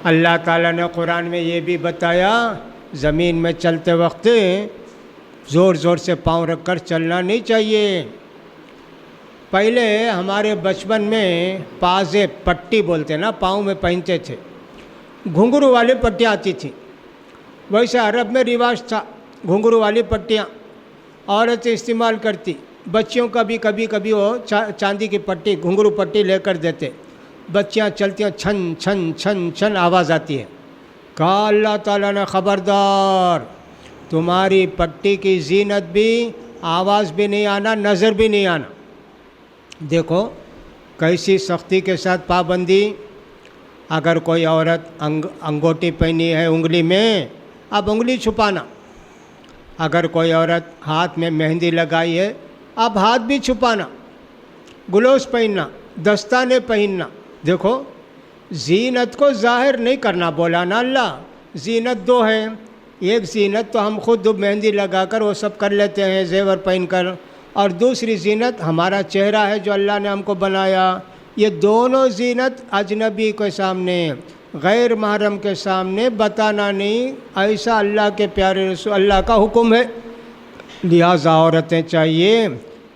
اللہ تعالیٰ نے قرآن میں یہ بھی بتایا زمین میں چلتے وقت زور زور سے پاؤں رکھ کر چلنا نہیں چاہیے۔ پہلے ہمارے بچپن میں پازے پٹی بولتے نا پاؤں میں پہنتے تھے، گھنگرو والی پٹیاں آتی تھیں۔ ویسے عرب میں رواج تھا گھنگرو والی پٹیاں عورتیں استعمال کرتی، بچیوں کا بھی کبھی وہ چاندی کی پٹی گھنگرو پٹی لے کر دیتے، بچیاں چلتی ہیں چھن چھن چھن چھن آواز آتی ہے۔ کہا اللہ تعالیٰ نے خبردار، تمہاری پٹی کی زینت بھی آواز بھی نہیں آنا، نظر بھی نہیں آنا۔ دیکھو کیسی سختی کے ساتھ پابندی۔ اگر کوئی عورت انگوٹی پہنی ہے انگلی میں، اب انگلی چھپانا۔ اگر کوئی عورت ہاتھ میں مہندی لگائی ہے، اب ہاتھ بھی چھپانا۔ گلوز پہننا، دستانے پہننا۔ دیکھو زینت کو ظاہر نہیں کرنا بولا نا اللہ۔ زینت دو ہے، ایک زینت تو ہم خود مہندی لگا کر وہ سب کر لیتے ہیں زیور پہن کر، اور دوسری زینت ہمارا چہرہ ہے جو اللہ نے ہم کو بنایا۔ یہ دونوں زینت اجنبی کے سامنے، غیر محرم کے سامنے بتانا نہیں، ایسا اللہ کے پیارے رسول اللہ کا حکم ہے۔ لہٰذا عورتیں چاہیے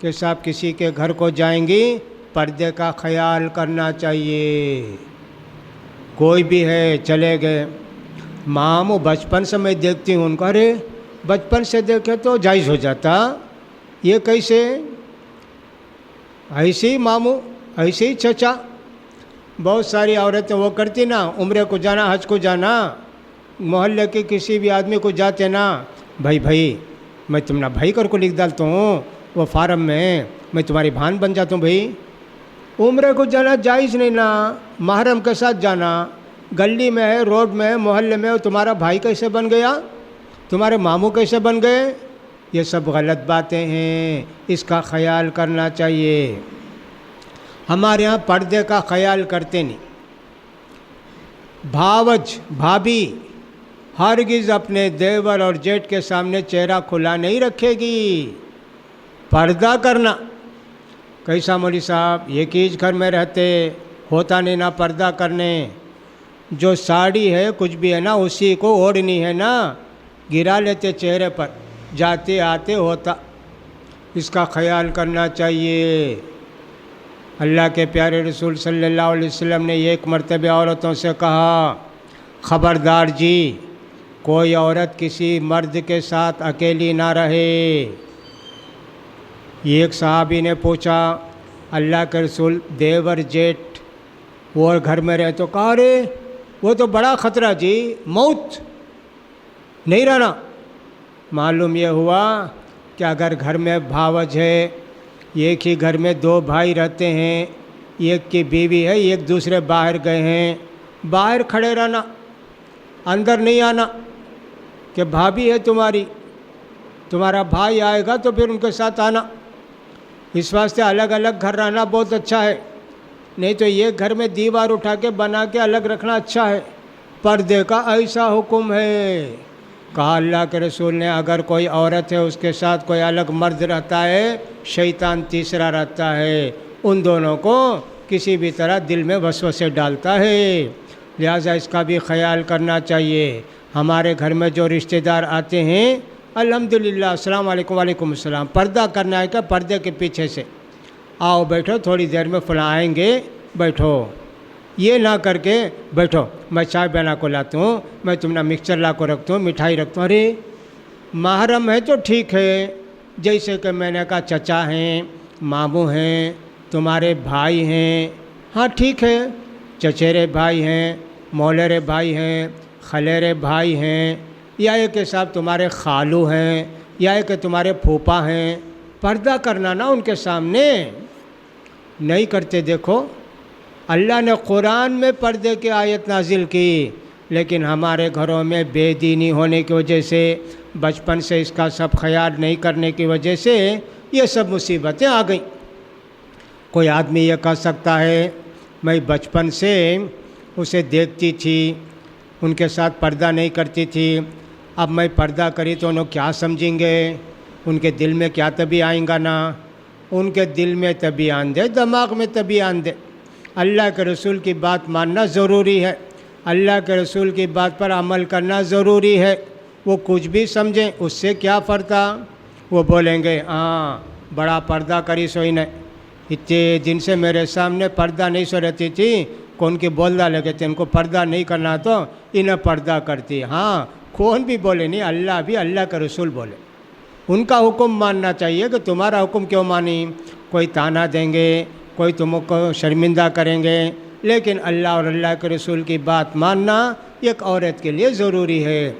کہ صاحب کسی کے گھر کو جائیں گی پردے کا خیال کرنا چاہیے۔ کوئی بھی ہے چلے گئے، ماموں بچپن سے میں دیکھتی ہوں ان کو، ارے بچپن سے دیکھے تو جائز ہو جاتا، یہ کیسے؟ ایسے ہی ماموں، ایسے ہی چچا۔ بہت ساری عورتیں وہ کرتی نا، عمرے کو جانا، حج کو جانا، محلے کے کسی بھی آدمی کو جاتے نا، بھائی میں تمہارا بھائی کر کو لکھ ڈالتا ہوں وہ فارم میں تمہاری بہن بن جاتا ہوں۔ بھائی عمرے کو جانا جائز نہیں نا، محرم کے ساتھ جانا۔ گلی میں ہے، روڈ میں ہے، محلے میں، تمہارا بھائی کیسے بن گیا، تمہارے ماموں کیسے بن گئے؟ یہ سب غلط باتیں ہیں، اس کا خیال کرنا چاہیے۔ ہمارے ہاں پردے کا خیال کرتے نہیں۔ بھاوج بھابھی ہرگز اپنے دیور اور جیٹھ کے سامنے چہرہ کھلا نہیں رکھے گی۔ پردہ کرنا، کیسا مولوی صاحب ایک ہی گھر میں رہتے، ہوتا نہیں نا پردہ کرنے؟ جو ساڑی ہے کچھ بھی ہے نا اسی کو اوڑھنی ہے نا، گرا لیتے چہرے پر، جاتے آتے ہوتا۔ اس کا خیال کرنا چاہیے۔ اللہ کے پیارے رسول صلی اللہ علیہ وسلم نے ایک مرتبہ عورتوں سے کہا، خبردار جی کوئی عورت کسی مرد کے ساتھ اکیلی نہ رہے۔ ایک صحابی نے پوچھا، اللہ کے رسول دیور جیٹھ وہ گھر میں رہے تو کہا، رے وہ تو بڑا خطرہ جی، موت نہیں رہنا۔ معلوم یہ ہوا کہ اگر گھر میں بھاوج ہے، ایک ہی گھر میں دو بھائی رہتے ہیں، ایک کی بیوی ہے، ایک دوسرے باہر گئے ہیں، باہر کھڑے رہنا، اندر نہیں آنا کہ بھابھی ہے تمہاری، تمہارا بھائی آئے گا تو پھر ان کے ساتھ آنا۔ اس واسطے الگ الگ گھر رہنا بہت اچھا ہے، نہیں تو یہ گھر میں دیوار اٹھا کے بنا کے الگ رکھنا اچھا ہے۔ پردے کا ایسا حکم ہے۔ کہا اللہ کے رسول نے اگر کوئی عورت ہے اس کے ساتھ کوئی الگ مرد رہتا ہے، شیطان تیسرا رہتا ہے، ان دونوں کو کسی بھی طرح دل میں وسوسے ڈالتا ہے، لہٰذا اس کا بھی خیال کرنا چاہیے۔ ہمارے گھر میں جو رشتہ دار آتے ہیں، الحمدللہ السلام علیکم، وعلیکم السلام، پردہ کرنا ہے کہ پردے کے پیچھے سے آؤ بیٹھو، تھوڑی دیر میں فلاں آئیں گے، بیٹھو، یہ نہ کر کے بیٹھو میں چائے بنا کو لاتا ہوں، میں تمہارا مکسچر لا کو رکھتا ہوں، مٹھائی رکھتا ہوں۔ ارے محرم ہے تو ٹھیک ہے، جیسے کہ میں نے کہا چچا ہیں، ماموں ہیں، تمہارے بھائی ہیں، ہاں ٹھیک ہے، چچیرے بھائی ہیں، مولرے بھائی ہیں، خلیرے بھائی ہیں، یا یہ کہ صاحب تمہارے خالو ہیں، یا یہ کہ تمہارے پھوپھا ہیں، پردہ کرنا نا ان کے سامنے نہیں کرتے۔ دیکھو اللہ نے قرآن میں پردے کی آیت نازل کی، لیکن ہمارے گھروں میں بے دینی ہونے کی وجہ سے، بچپن سے اس کا سب خیال نہیں کرنے کی وجہ سے یہ سب مصیبتیں آ گئیں۔ کوئی آدمی یہ کہہ سکتا ہے میں بچپن سے اسے دیکھتی تھی، ان کے ساتھ پردہ نہیں کرتی تھی، اب میں پردہ کری تو انہوں کیا سمجھیں گے، ان کے دل میں کیا طبی آئیں گا نا، ان کے دل میں طبی آن دے، دماغ میں طبی آن دے۔ اللہ کے رسول کی بات ماننا ضروری ہے۔ اللہ کے رسول کی بات پر عمل کرنا ضروری ہے. وہ کچھ بھی سمجھیں اس سے کیا پڑتا. وہ بولیں گے ہاں بڑا پردہ کری سوئی نے اتنے دن سے میرے سامنے پردہ نہیں سو رہتی تھی. کون کی بولدا لگے تھے ان کو پردہ نہیں کرنا تو انہیں پردہ کرتی. ہاں کون بھی بولے نہیں, اللہ بھی اللہ کے رسول بولے. ان کا حکم ماننا چاہیے کہ تمہارا حکم کیوں مانی. کوئی تانا دیں گے, کوئی تم کو شرمندہ کریں گے, لیکن اللہ اور اللہ کے رسول کی بات ماننا ایک عورت کے لیے ضروری ہے.